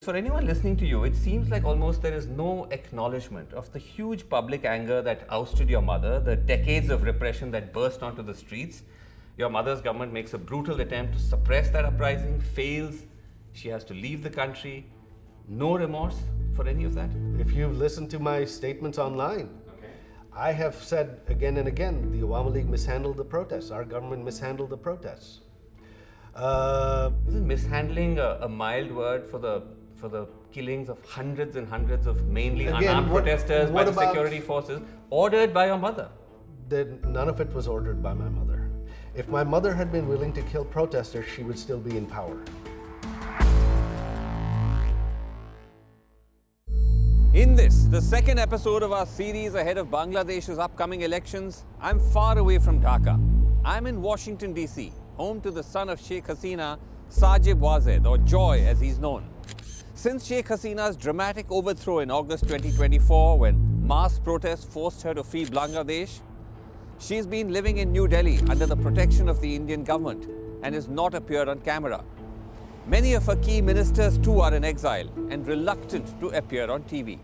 For anyone listening to you, it seems like almost there is no acknowledgement of the huge public anger that ousted your mother, the decades of repression that burst onto the streets. Your mother's government makes a brutal attempt to suppress that uprising, fails. She has to leave the country. No remorse for any of that? If you've listened to my statements online, I have said again and again, the Awami League mishandled the protests. Our government mishandled the protests. Isn't mishandling a mild word for the killings of hundreds and hundreds of mainly unarmed protesters by the security forces, ordered by your mother? None of it was ordered by my mother. If my mother had been willing to kill protesters, she would still be in power. In this, the second episode of our series ahead of Bangladesh's upcoming elections, I'm far away from Dhaka. I'm in Washington, D.C., home to the son of Sheikh Hasina, Sajeeb Wazed, or Joy as he's known. Since Sheikh Hasina's dramatic overthrow in August 2024, when mass protests forced her to flee Bangladesh, she's been living in New Delhi under the protection of the Indian government and has not appeared on camera. Many of her key ministers too are in exile and reluctant to appear on TV.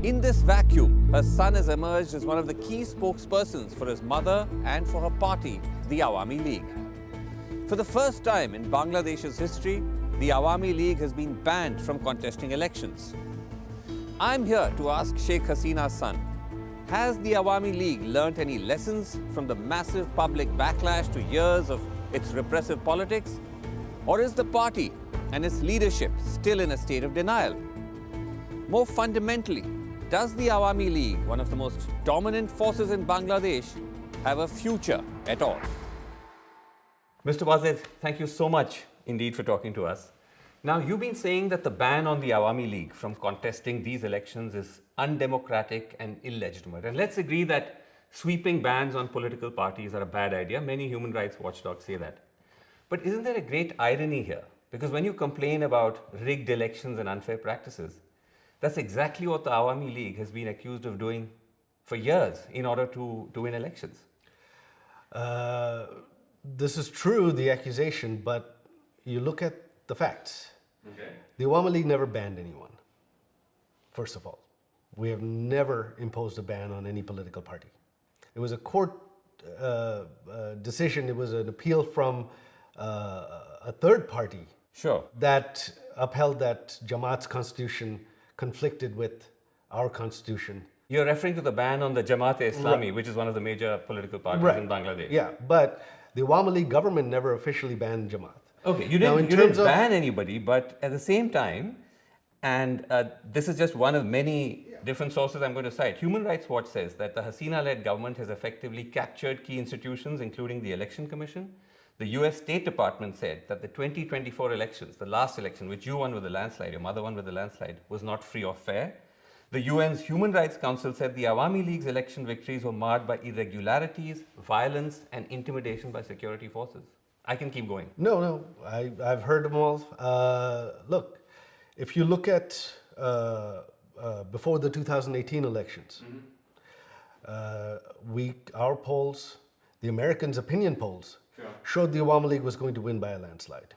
In this vacuum, her son has emerged as one of the key spokespersons for his mother and for her party, the Awami League. For the first time in Bangladesh's history, the Awami League has been banned from contesting elections. I'm here to ask Sheikh Hasina's son, has the Awami League learnt any lessons from the massive public backlash to years of its repressive politics? Or is the party and its leadership still in a state of denial? More fundamentally, does the Awami League, one of the most dominant forces in Bangladesh, have a future at all? Mr. Wazed, thank you so much indeed for talking to us. Now, you've been saying that the ban on the Awami League from contesting these elections is undemocratic and illegitimate. And let's agree that sweeping bans on political parties are a bad idea. Many human rights watchdogs say that. But isn't there a great irony here? Because when you complain about rigged elections and unfair practices, that's exactly what the Awami League has been accused of doing for years in order to win elections. This is true, the accusation, but you look at the facts. Okay. The Awami League never banned anyone, first of all. We have never imposed a ban on any political party. It was a court decision, it was an appeal from a third party that upheld that Jamaat's constitution conflicted with our constitution. You're referring to the ban on the Jamaat-e-Islami, which is one of the major political parties in Bangladesh. Yeah, but the Awami League government never officially banned Jamaat. Okay, you didn't ban anybody, but at the same time, and this is just one of many different sources I'm going to cite. Human Rights Watch says that the Hasina-led government has effectively captured key institutions, including the Election Commission. The US State Department said that the 2024 elections, the last election, which you won with a landslide, your mother won with a landslide, was not free or fair. The UN's Human Rights Council said the Awami League's election victories were marred by irregularities, violence, and intimidation by security forces. I can keep going. No, I've heard them all. Look, if you look at before the 2018 elections, our polls, the Americans' opinion polls, showed the Awami League was going to win by a landslide.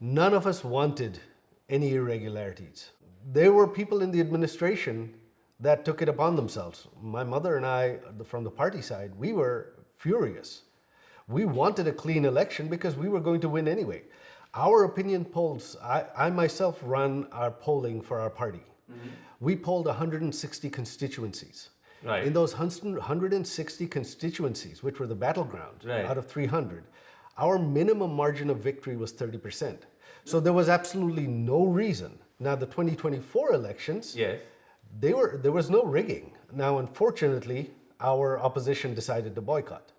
None of us wanted any irregularities. There were people in the administration that took it upon themselves. My mother and I, from the party side, we were furious. We wanted a clean election because we were going to win anyway. Our opinion polls, I myself run our polling for our party. We polled 160 constituencies. Right. In those 160 constituencies, which were the battleground out of 300, our minimum margin of victory was 30%. So there was absolutely no reason. Now the 2024 elections, there was no rigging. Now unfortunately, our opposition decided to boycott.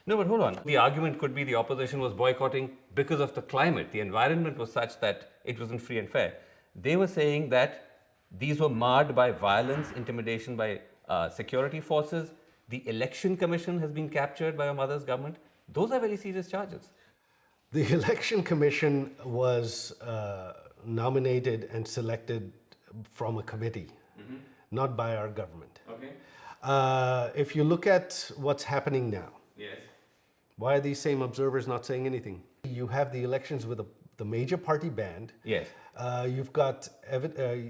No, but hold on. The argument could be the opposition was boycotting because of the climate. The environment was such that it wasn't free and fair. They were saying that these were marred by violence, intimidation by security forces. The Election Commission has been captured by your mother's government. Those are very serious charges. The Election Commission was nominated and selected from a committee, not by our government. Okay. If you look at what's happening now, why are these same observers not saying anything? You have the elections with the major party banned. Yes. You've got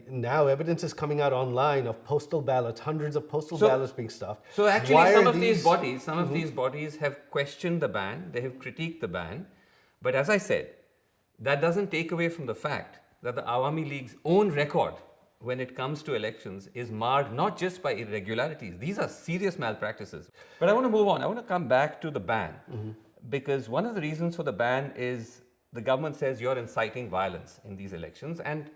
now evidence is coming out online of postal ballots, hundreds of postal ballots being stuffed. So actually, Why some are of these bodies have questioned the ban. They have critiqued the ban. But as I said, that doesn't take away from the fact that the Awami League's own record when it comes to elections is marred not just by irregularities. These are serious malpractices. But I want to move on. I want to come back to the ban because one of the reasons for the ban is the government says you're inciting violence in these elections. And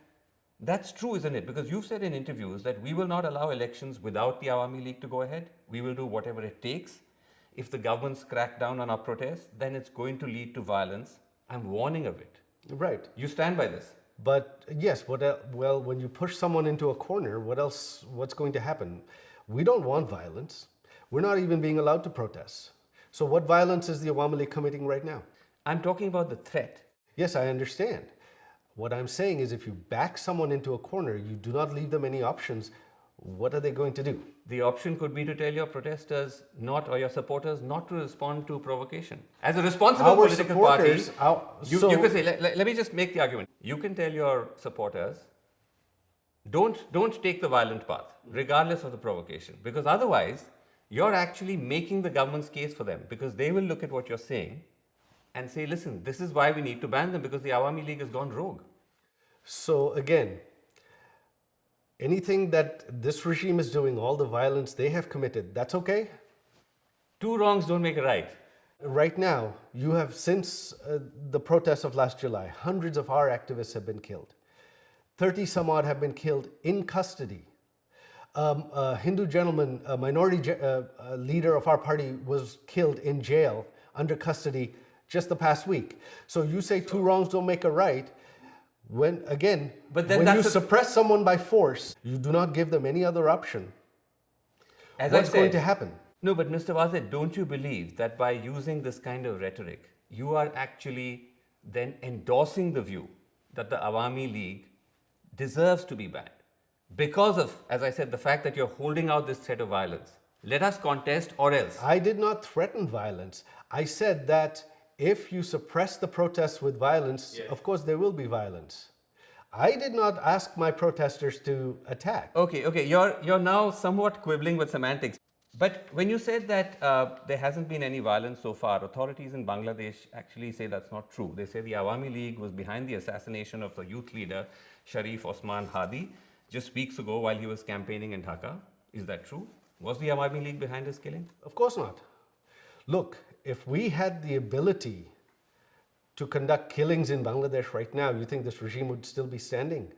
that's true, isn't it? Because you've said in interviews that we will not allow elections without the Awami League to go ahead. We will do whatever it takes. If the government's crack down on our protests, then it's going to lead to violence. I'm warning of it. Right. You stand by this. But yes, well, when you push someone into a corner, what's going to happen? We don't want violence. We're not even being allowed to protest. So what violence is the Awami League committing right now? I'm talking about the threat. Yes, I understand. What I'm saying is if you back someone into a corner, you do not leave them any options, what are they going to do? The option could be to tell your protesters or your supporters not to respond to provocation. As a responsible political party, you can say, let me just make the argument. You can tell your supporters, don't take the violent path, regardless of the provocation, because otherwise you're actually making the government's case for them, because they will look at what you're saying and say, listen, this is why we need to ban them, because the Awami League has gone rogue. So again, anything that this regime is doing, all the violence they have committed, that's okay? Two wrongs don't make a right. Right now, you have, since the protests of last July, hundreds of our activists have been killed. 30 some odd have been killed in custody. A Hindu gentleman, a minority leader of our party, was killed in jail under custody just the past week. So you say two wrongs don't make a right. When you suppress someone by force, you do not give them any other option. What's going to happen? No, but Mr. Wazed, don't you believe that by using this kind of rhetoric, you are actually then endorsing the view that the Awami League deserves to be banned? Because of, as I said, the fact that you're holding out this threat of violence. Let us contest or else. I did not threaten violence. I said that if you suppress the protests with violence, of course there will be violence. I did not ask my protesters to attack. Okay, you're now somewhat quibbling with semantics. But when you said that there hasn't been any violence so far, authorities in Bangladesh actually say that's not true. They say the Awami League was behind the assassination of the youth leader Sharif Osman Hadi just weeks ago while he was campaigning in Dhaka. Is that true? Was the Awami League behind his killing? Of course not. Look, if we had the ability to conduct killings in Bangladesh right now, you think this regime would still be standing?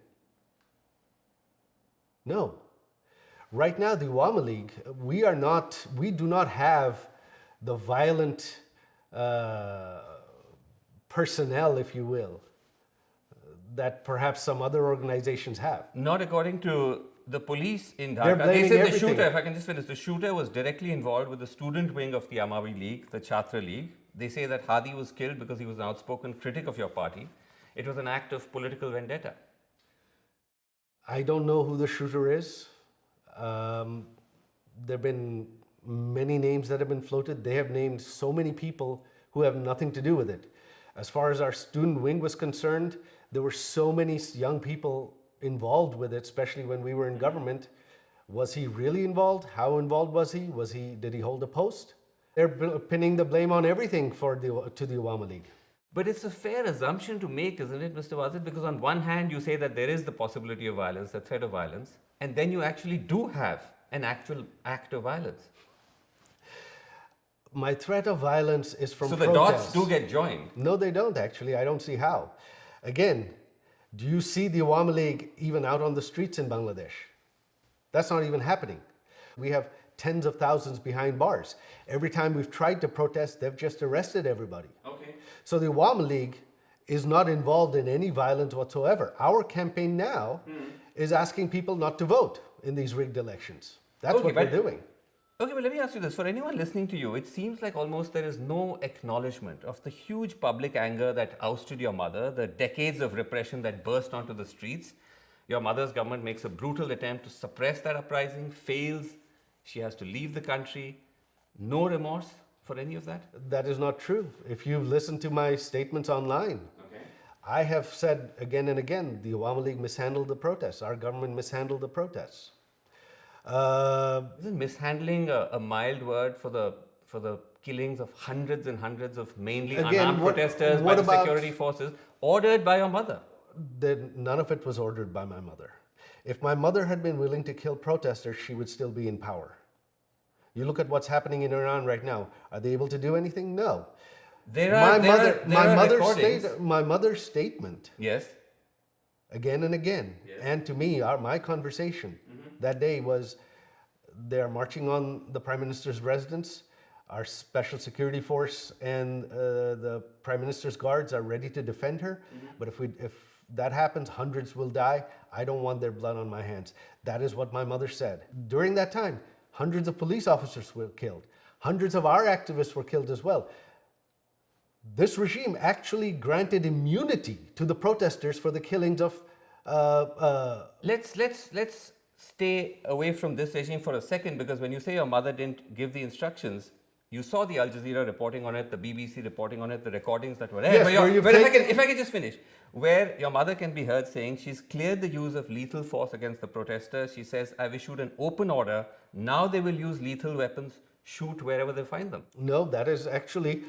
No. Right now, the Awami League, we do not have the violent personnel, if you will, that perhaps some other organizations have. Not according to the police in Dhaka. They said the shooter, if I can just finish, the shooter was directly involved with the student wing of the Awami League, the Chhatra League. They say that Hadi was killed because he was an outspoken critic of your party. It was an act of political vendetta. I don't know who the shooter is. There have been many names that have been floated. They have named so many people who have nothing to do with it. As far as our student wing was concerned, there were so many young people involved with it, especially when we were in government. Was he really involved? How involved was he? Did he hold a post? They're pinning the blame on everything to the Awami League. But it's a fair assumption to make, isn't it, Mr. Wazed? Because on one hand, you say that there is the possibility of violence, the threat of violence, and then you actually do have an actual act of violence. My threat of violence is from So protests. the dots do get joined. No, they don't actually. I don't see how. Again, do you see the Awami League even out on the streets in Bangladesh? That's not even happening. We have tens of thousands behind bars. Every time we've tried to protest, they've just arrested everybody. Okay. So the Awami League is not involved in any violence whatsoever. Our campaign now is asking people not to vote in these rigged elections. That's what we're doing. Okay, but let me ask you this. For anyone listening to you, it seems like almost there is no acknowledgement of the huge public anger that ousted your mother, the decades of repression that burst onto the streets. Your mother's government makes a brutal attempt to suppress that uprising, fails. She has to leave the country. No remorse for any of that? That is not true. If you've listened to my statements online, I have said again and again, the Awami League mishandled the protests. Our government mishandled the protests. Isn't mishandling a mild word for the killings of hundreds and hundreds of mainly unarmed protesters by the security forces, ordered by your mother? None of it was ordered by my mother. If my mother had been willing to kill protesters, she would still be in power. You look at what's happening in Iran right now. Are they able to do anything? No. My mother's statement. Yes. Again and again, yes. And to me, my conversation that day was, they're marching on the Prime Minister's residence. Our special security force and the Prime Minister's guards are ready to defend her. But if that happens, hundreds will die. I don't want their blood on my hands. That is what my mother said. During that time, hundreds of police officers were killed. Hundreds of our activists were killed as well. This regime actually granted immunity to the protesters for the killings of... Let's stay away from this regime for a second, because when you say your mother didn't give the instructions, you saw the Al Jazeera reporting on it, the BBC reporting on it, the recordings that were there. Yes, if I can just finish, where your mother can be heard saying she's cleared the use of lethal force against the protesters. She says, I've issued an open order. Now they will use lethal weapons, shoot wherever they find them. No, that is actually,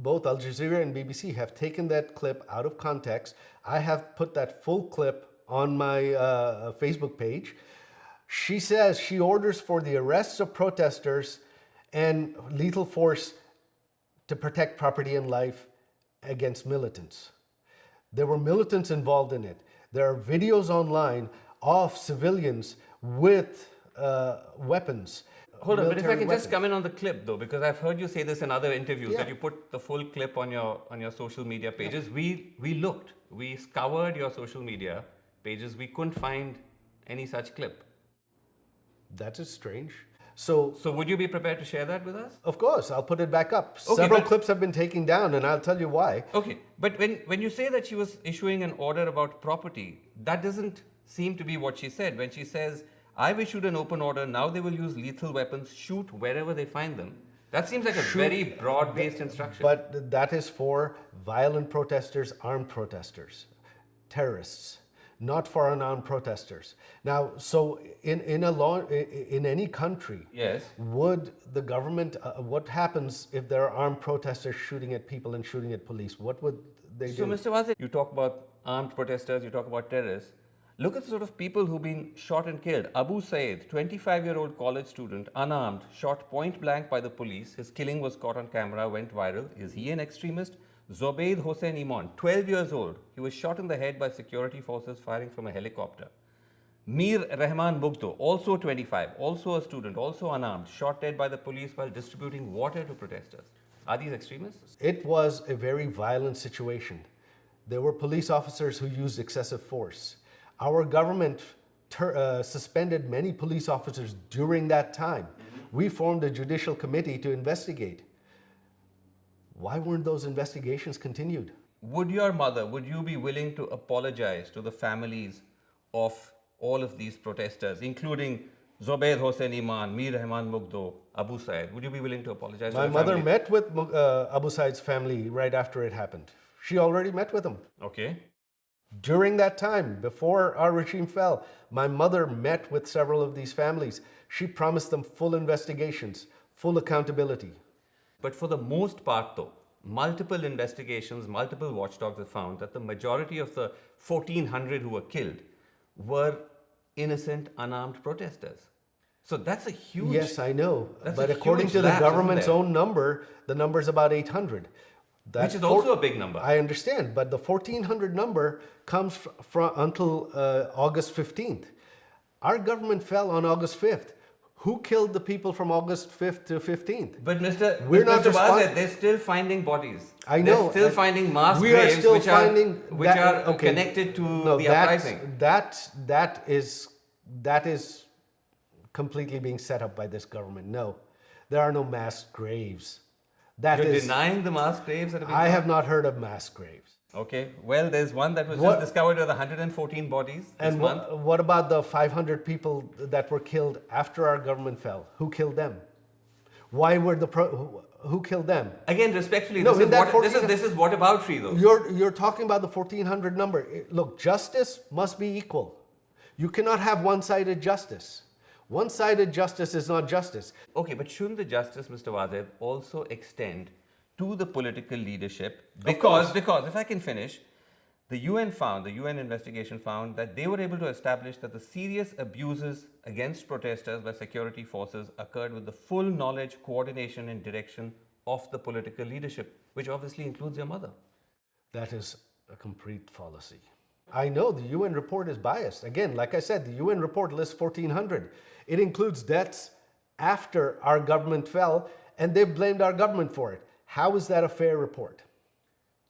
both Al Jazeera and BBC have taken that clip out of context. I have put that full clip on my Facebook page. She says she orders for the arrests of protesters and lethal force to protect property and life against militants. There were militants involved in it. There are videos online of civilians with weapons. Hold on, but if I can just come in on the clip though, because I've heard you say this in other interviews, that you put the full clip on your social media pages. Yeah. We scoured your social media pages. We couldn't find any such clip. That is strange. So would you be prepared to share that with us? Of course, I'll put it back up. Okay, several clips have been taken down, and I'll tell you why. Okay, but when you say that she was issuing an order about property, that doesn't seem to be what she said. When she says, I've issued an open order, now they will use lethal weapons, shoot wherever they find them. That seems like a very broad-based instruction. But that is for violent protesters, armed protesters, terrorists, not for unarmed protesters. Now, so in any country, yes, would the government, what happens if there are armed protesters shooting at people and shooting at police? What would they do? So, Mr. Wazed, you talk about armed protesters, you talk about terrorists. Look at the sort of people who've been shot and killed. Abu Saeed, 25-year-old college student, unarmed, shot point blank by the police. His killing was caught on camera, went viral. Is he an extremist? Zobaid Hossein Iman, 12 years old. He was shot in the head by security forces firing from a helicopter. Mir Rahman Mugdo, also 25, also a student, also unarmed, shot dead by the police while distributing water to protesters. Are these extremists? It was a very violent situation. There were police officers who used excessive force. Our government suspended many police officers during that time. We formed a judicial committee to investigate. Why weren't those investigations continued? Would you be willing to apologize to the families of all of these protesters, including Zobaid Hossein Iman, Mir Rahman Mugdo, Abu Saeed? Would you be willing to apologize to the My mother met with Abu Saeed's family right after it happened. She already met with them. Okay. During that time, before our regime fell, my mother met with several of these families. She promised them full investigations, full accountability. But for the most part though, multiple investigations, multiple watchdogs have found that the majority of the 1,400 who were killed were innocent, unarmed protesters. So that's a huge... Yes, I know. But according to the government's own number, the number is about 800. Which is also a big number. I understand, but the 1,400 number comes from until August 15th. Our government fell on August 5th. Who killed the people from August 5th to 15th? But Mr. Wazed, they're still finding bodies. I know. They're still finding mass graves which are connected to the uprising. That is completely being set up by this government. No, there are no mass graves. You're denying the mass graves that have been I have not heard of mass graves. Okay. Well, there's one that was just discovered with 114 bodies this month. What about the 500 people that were killed after our government fell? Who killed them? Why were who killed them? Again, respectfully, No, this is whataboutery though. You're talking about the 1400 number. Look, justice must be equal. You cannot have one-sided justice. One-sided justice is not justice. Okay, but shouldn't the justice, Mr. Wazed, also extend to the political leadership? Because if I can finish, the UN investigation found that they were able to establish that the serious abuses against protesters by security forces occurred with the full knowledge, coordination and direction of the political leadership, which obviously includes your mother. That is a complete fallacy. I know the UN report is biased. Again, like I said, the UN report lists 1,400. It includes deaths after our government fell, and they've blamed our government for it. How is that a fair report?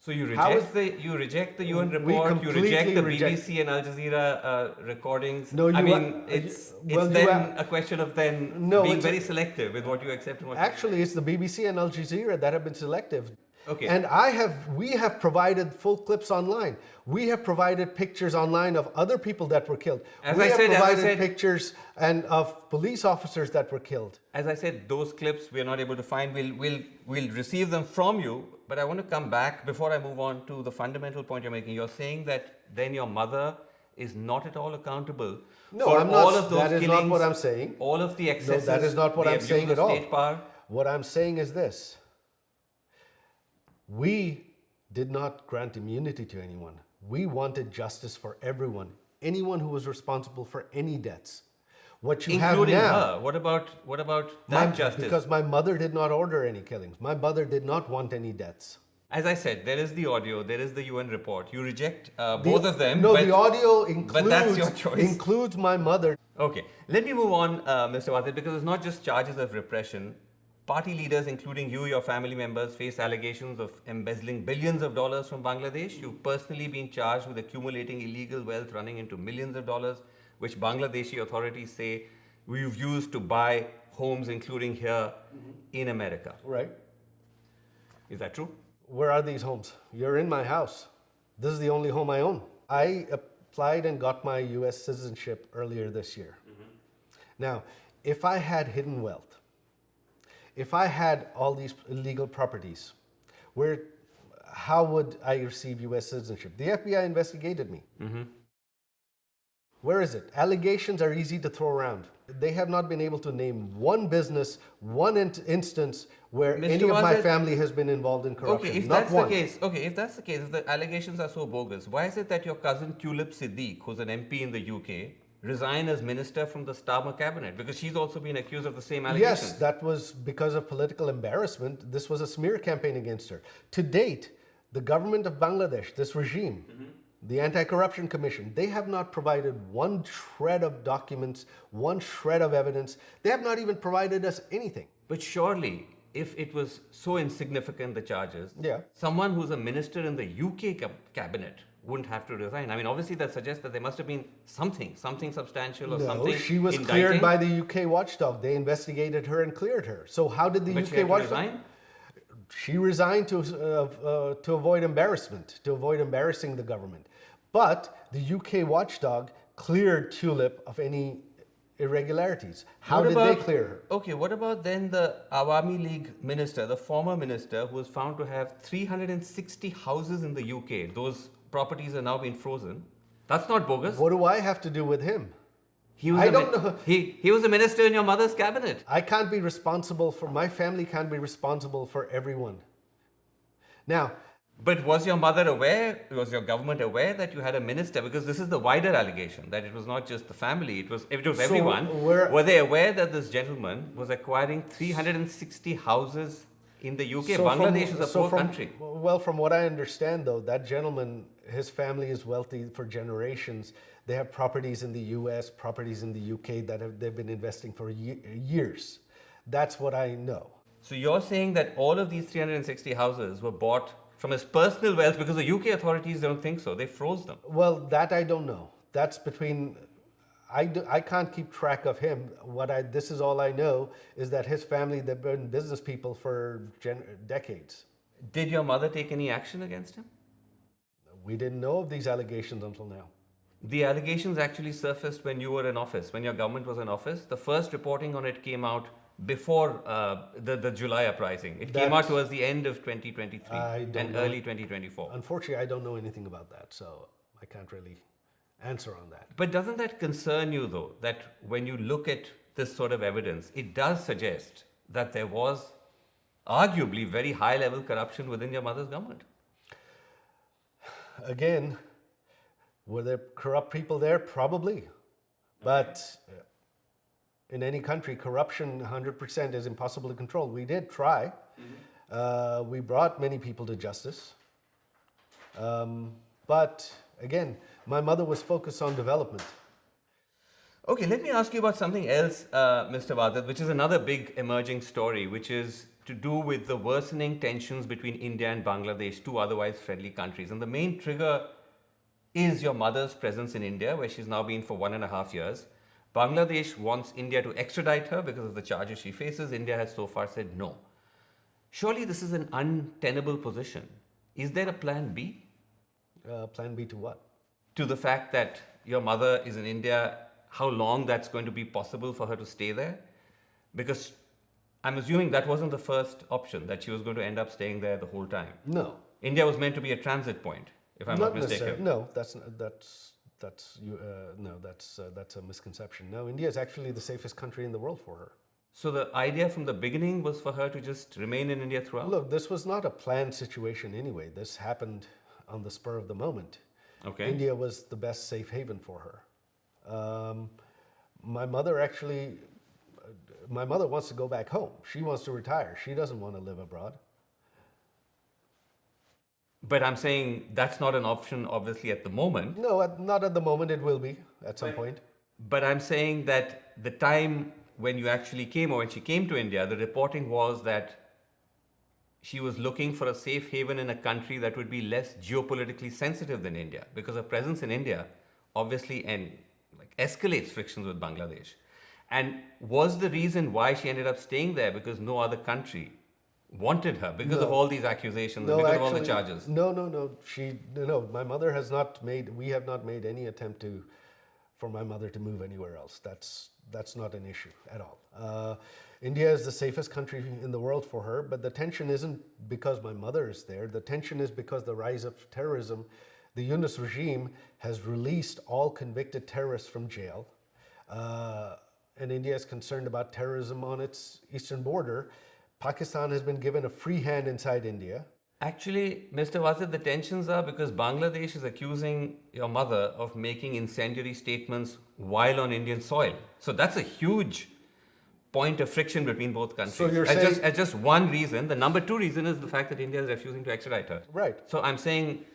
So you reject the UN report, you reject the BBC and Al Jazeera recordings. No, it's then a question of being very selective with what you accept and what actually, it's the BBC and Al Jazeera that have been selective. Okay. And we have provided full clips online. We have provided pictures online of other people that were killed. We have provided pictures and of police officers that were killed. As I said, those clips we are not able to find. We'll receive them from you. But I want to come back before I move on to the fundamental point you're making. You're saying that then your mother is not at all accountable for I'm not, all of those that is killings, not what I'm saying. all of the excesses. No, that is not what I'm saying at all. State power. What I'm saying is this. We did not grant immunity to anyone. We wanted justice for everyone, anyone who was responsible for any deaths. What you including have now, her. What about that justice? Because my mother did not order any killings. My mother did not want any deaths. As I said, there is the audio, there is the UN report. You reject both of them. No, the audio includes, but that's your choice. Includes my mother. Okay, let me move on, Mr. Wazed, because it's not just charges of repression. Party leaders, including you, your family members, face allegations of embezzling billions of dollars from Bangladesh. You've personally been charged with accumulating illegal wealth running into millions of dollars, which Bangladeshi authorities say we've used to buy homes, including here in America. Right. Is that true? Where are these homes? You're in my house. This is the only home I own. I applied and got my US citizenship earlier this year. Now, if I had hidden wealth, if I had all these illegal properties, how would I receive US citizenship? The FBI investigated me. Where is it? Allegations are easy to throw around. They have not been able to name one business, one instance where Mr. any of my Wazed, family has been involved in corruption. Okay, if that's the case, if the allegations are so bogus, why is it that your cousin Tulip Siddique, who's an MP in the UK, resigned as minister from the Starmer cabinet? Because she's also been accused of the same allegations. Yes, that was because of political embarrassment. This was a smear campaign against her. To date, the government of Bangladesh, this regime, the Anti-Corruption Commission, they have not provided one shred of documents, one shred of evidence. They have not even provided us anything. But surely, if it was so insignificant, the charges, someone who's a minister in the UK cabinet wouldn't have to resign. I mean, obviously that suggests that there must have been something substantial or something. No, she was cleared by the UK watchdog. They investigated her and cleared her. So how did the UK watchdog resign? She resigned to avoid embarrassment, to avoid embarrassing the government. But the UK watchdog cleared Tulip of any irregularities. How did they clear her? Okay, what about then the Awami League minister, the former minister, who was found to have 360 houses in the UK? Those properties are now being frozen. That's not bogus. What do I have to do with him? I don't know. He was a minister in your mother's cabinet. I can't be responsible for, my family can't be responsible for everyone. Now, but was your mother aware, was your government aware that you had a minister? Because this is the wider allegation, that it was not just the family, it was everyone. Were they aware that this gentleman was acquiring 360 houses in the UK? Bangladesh is a poor country. Well, from what I understand though, that gentleman, his family is wealthy for generations. They have properties in the US, properties in the UK that they've been investing for years. That's what I know. So you're saying that all of these 360 houses were bought from his personal wealth, because the UK authorities don't think so. They froze them. Well, that I don't know. That's between, I can't keep track of him. This is all I know is that his family, they've been business people for decades. Did your mother take any action against him? We didn't know of these allegations until now. The allegations actually surfaced when you were in office, when your government was in office. The first reporting on it came out before the July uprising? It came out towards the end of 2023 and early 2024. Unfortunately, I don't know anything about that, so I can't really answer on that. But doesn't that concern you, though, that when you look at this sort of evidence, it does suggest that there was arguably very high-level corruption within your mother's government? Again, were there corrupt people there? Probably. But in any country, corruption 100% is impossible to control. We did try. We brought many people to justice. But again, my mother was focused on development. Okay, let me ask you about something else, Mr. Wazed, which is another big emerging story, which is to do with the worsening tensions between India and Bangladesh, two otherwise friendly countries. And the main trigger is your mother's presence in India, where she's now been for 1.5 years. Bangladesh wants India to extradite her because of the charges she faces. India has so far said no. Surely this is an untenable position. Is there a plan B? Plan B to what? To the fact that your mother is in India, how long that's going to be possible for her to stay there? Because I'm assuming that wasn't the first option, that she was going to end up staying there the whole time. No. India was meant to be a transit point, if I'm not mistaken. No, that's a misconception. No, India is actually the safest country in the world for her. So the idea from the beginning was for her to just remain in India throughout? Look, this was not a planned situation anyway. This happened on the spur of the moment. Okay. India was the best safe haven for her. My mother wants to go back home. She wants to retire. She doesn't want to live abroad. But I'm saying that's not an option, obviously, at the moment. No, not at the moment. It will be at some point. But I'm saying that the time when you actually came, or when she came to India, the reporting was that she was looking for a safe haven in a country that would be less geopolitically sensitive than India, because her presence in India obviously escalates frictions with Bangladesh. And was the reason why she ended up staying there because no other country wanted her, because of all these accusations, because of all the charges? No. My mother has not made, we have not made any attempt for my mother to move anywhere else. That's not an issue at all. India is the safest country in the world for her, but the tension isn't because my mother is there. The tension is because the rise of terrorism. The Yunus regime has released all convicted terrorists from jail. And India is concerned about terrorism on its eastern border. Pakistan has been given a free hand inside India. Actually, Mr. Wazed, the tensions are because Bangladesh is accusing your mother of making incendiary statements while on Indian soil. So that's a huge point of friction between both countries. So you're as just one reason. The number two reason is the fact that India is refusing to extradite her. Right. So I'm saying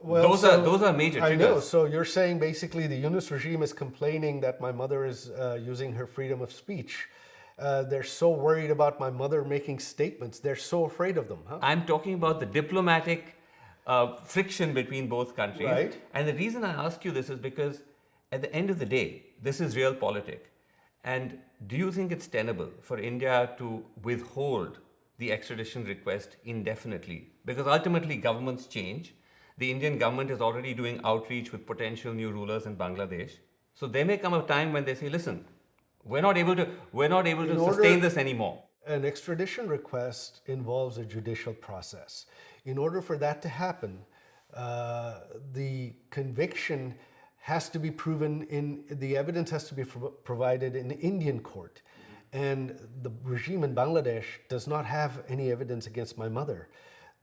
those are major triggers. I know. So you're saying basically the Yunus regime is complaining that my mother is using her freedom of speech. They're so worried about my mother making statements. They're so afraid of them. Huh? I'm talking about the diplomatic friction between both countries. Right. And the reason I ask you this is because at the end of the day, this is realpolitik. And do you think it's tenable for India to withhold the extradition request indefinitely? Because ultimately governments change. The Indian government is already doing outreach with potential new rulers in Bangladesh. So there may come a time when they say, listen, we're not able to sustain this anymore. An extradition request involves a judicial process. In order for that to happen, the conviction has to be proven the evidence has to be provided in Indian court. And the regime in Bangladesh does not have any evidence against my mother.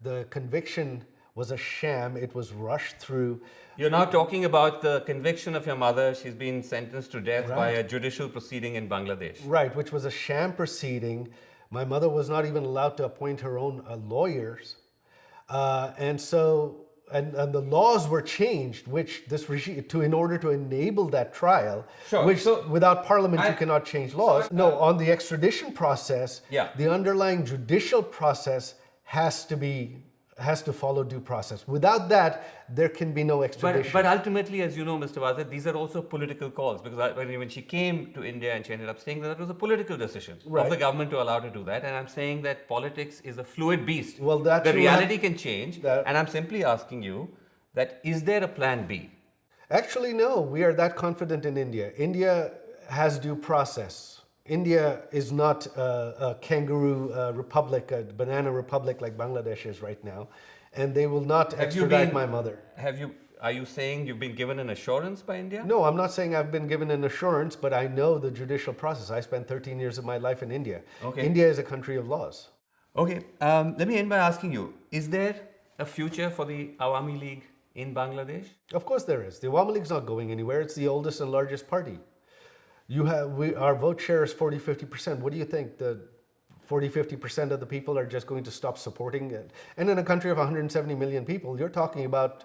The conviction was a sham. It was rushed through. You're now talking about the conviction of your mother. She's been sentenced to death by a judicial proceeding in Bangladesh. Right, which was a sham proceeding. My mother was not even allowed to appoint her own lawyers. And the laws were changed, which this regime, in order to enable that trial, without parliament you cannot change laws. On the extradition process, the underlying judicial process has to follow due process. Without that, there can be no extradition. But ultimately, as you know, Mr. Wazed, these are also political calls, because when she came to India and she ended up staying there, that was a political decision of the government to allow her to do that. And I'm saying that politics is a fluid beast. Well, the reality can change. And I'm simply asking you that, is there a plan B? Actually, no. We are that confident in India. India has due process. India is not a kangaroo republic, a banana republic like Bangladesh is right now, and they will not extradite my mother. Are you saying you've been given an assurance by India? No, I'm not saying I've been given an assurance, but I know the judicial process. I spent 13 years of my life in India. Okay. India is a country of laws. Okay, let me end by asking you, is there a future for the Awami League in Bangladesh? Of course there is. The Awami League is not going anywhere. It's the oldest and largest party. Our vote share is 40-50%. What do you think? The 40-50% of the people are just going to stop supporting it? And in a country of 170 million people, you're talking about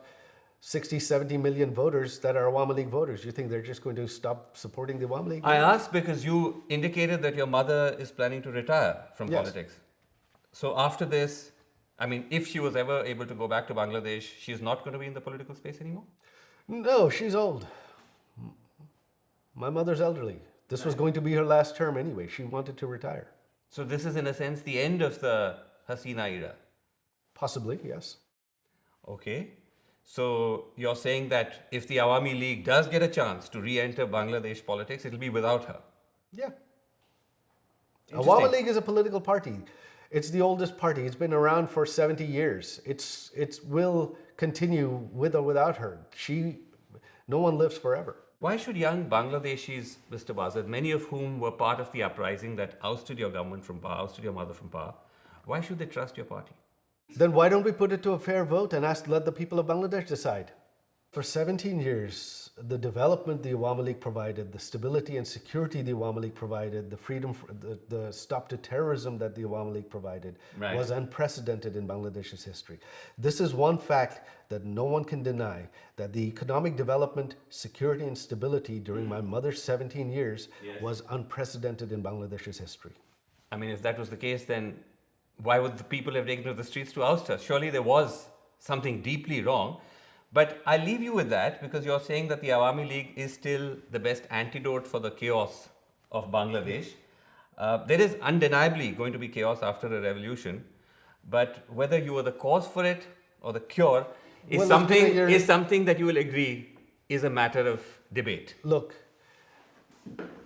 60-70 million voters that are Awami League voters. You think they're just going to stop supporting the Awami League? I asked because you indicated that your mother is planning to retire from politics. So after this, I mean, if she was ever able to go back to Bangladesh, she's not going to be in the political space anymore? No, she's old. My mother's elderly. This was going to be her last term anyway. She wanted to retire. So this is in a sense the end of the Hasina era? Possibly, yes. Okay. So you're saying that if the Awami League does get a chance to re-enter Bangladesh politics, it'll be without her? Yeah. Awami League is a political party. It's the oldest party. It's been around for 70 years. It will continue with or without her. No one lives forever. Why should young Bangladeshis, Mr. Wazed, many of whom were part of the uprising that ousted your government from power, ousted your mother from power, why should they trust your party? Then why don't we put it to a fair vote and let the people of Bangladesh decide? For 17 years, the development the Awami League provided, the stability and security the Awami League provided, the freedom, the stop to terrorism that the Awami League provided was unprecedented in Bangladesh's history. This is one fact that no one can deny, that the economic development, security and stability during my mother's 17 years was unprecedented in Bangladesh's history. I mean, if that was the case, then why would the people have taken to the streets to oust her? Surely there was something deeply wrong. But I leave you with that because you're saying that the Awami League is still the best antidote for the chaos of Bangladesh. There is undeniably going to be chaos after a revolution, but whether you are the cause for it or the cure is something that you will agree is a matter of debate. Look,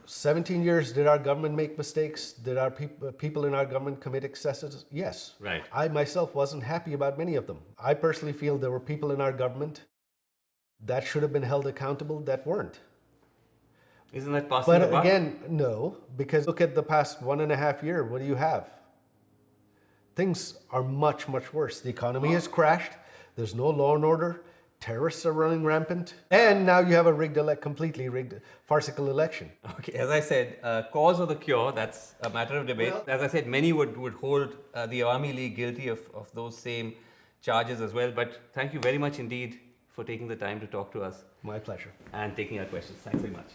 17 years, did our government make mistakes? Did our people in our government commit excesses? Yes. Right. I myself wasn't happy about many of them. I personally feel there were people in our government that should have been held accountable that weren't. Isn't that possible? But again, no, because look at the past 1.5 years. What do you have? Things are much, much worse. The economy has crashed. There's no law and order. Terrorists are running rampant. And now you have a completely rigged, farcical election. Okay, as I said, cause or the cure, that's a matter of debate. As I said, many would hold the Awami League guilty of those same charges as well. But thank you very much indeed for taking the time to talk to us. My pleasure. And taking our questions. Thanks very much.